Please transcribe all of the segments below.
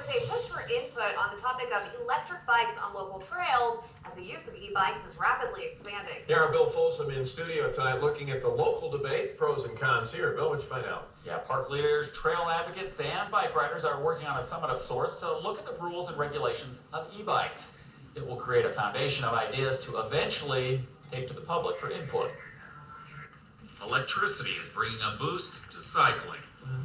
there's a push for input on the topic of electric bikes on local trails as the use of e-bikes is rapidly expanding. Yeah, our Bill Folsom in studio tonight looking at the local debate, pros and cons here. Bill, what'd you find out? Yeah, park leaders, trail advocates, and bike riders are working on a summit of sorts to look at the rules and regulations of e-bikes. It will create a foundation of ideas to eventually take to the public for input. Electricity is bringing a boost to cycling.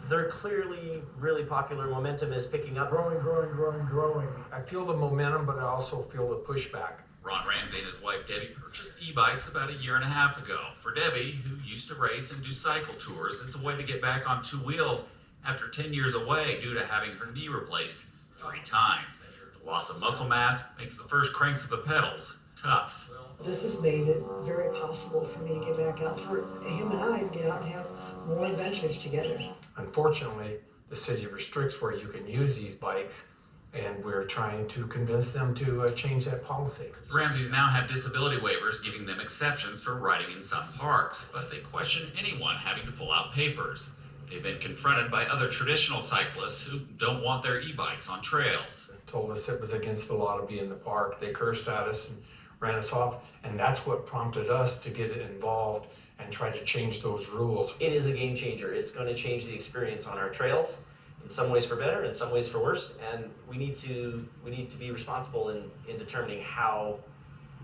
They're clearly really popular. Momentum is picking up. Growing. I feel the momentum, but I also feel the pushback. Ron Ramsey and his wife Debbie purchased e-bikes about a year and a half ago. For Debbie, who used to race and do cycle tours, it's a way to get back on two wheels after 10 years away due to having her knee replaced 3 times. The loss of muscle mass makes the first cranks of the pedals tough. This has made it very possible for me to get back out, for him and I to get out and have more adventures together. Unfortunately, the city restricts where you can use these bikes, and we're trying to convince them to change that policy. Ramseys now have disability waivers giving them exceptions for riding in some parks, but they question anyone having to pull out papers. They've been confronted by other traditional cyclists who don't want their e-bikes on trails. They told us it was against the law to be in the park. They cursed at us and ran us off, and that's what prompted us to get involved and try to change those rules. It is a game changer. It's going to change the experience on our trails, in some ways for better, in some ways for worse, and we need to be responsible in determining how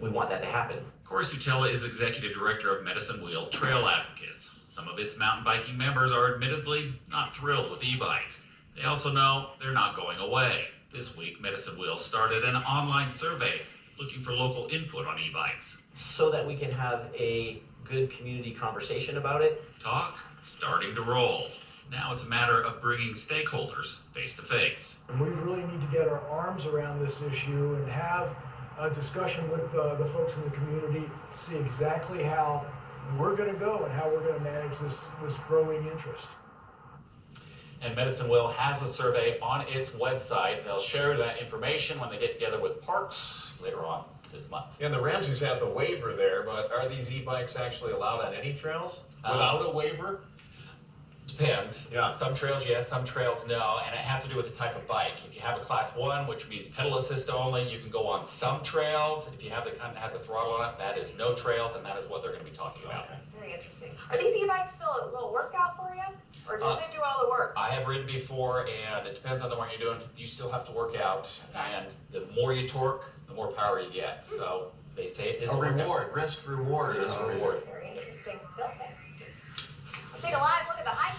we want that to happen. Corey Sutella is executive director of Medicine Wheel Trail Advocates. Some of its mountain biking members are admittedly not thrilled with e-bikes. They also know they're not going away. This week, Medicine Wheel started an online survey looking for local input on e-bikes. So that we can have a good community conversation about it. Talk starting to roll. Now it's a matter of bringing stakeholders face to face. And we really need to get our arms around this issue and have a discussion with the folks in the community to see exactly how we're going to go and how we're going to manage this growing interest. And Medicine Wheel has a survey on its website. They'll share that information when they get together with parks later on this month. And the Ramseys have the waiver there, but are these e-bikes actually allowed on any trails without a waiver? Depends. Yeah. Some trails yes, some trails no, and it has to do with the type of bike. If you have a class 1, which means pedal assist only, you can go on some trails. If you have the kind that has a throttle on it, that is no trails, and that is what they're going to be talking about. Okay. Very interesting. Are these e-bikes still a little workout for you? Or does it do all the work? I have ridden before, and it depends on the one you're doing. You still have to work out, and the more you torque, the more power you get. So they say it is a workout. Reward, risk reward. It is a reward. Very interesting. Bill, thanks. Let's take a live look at the high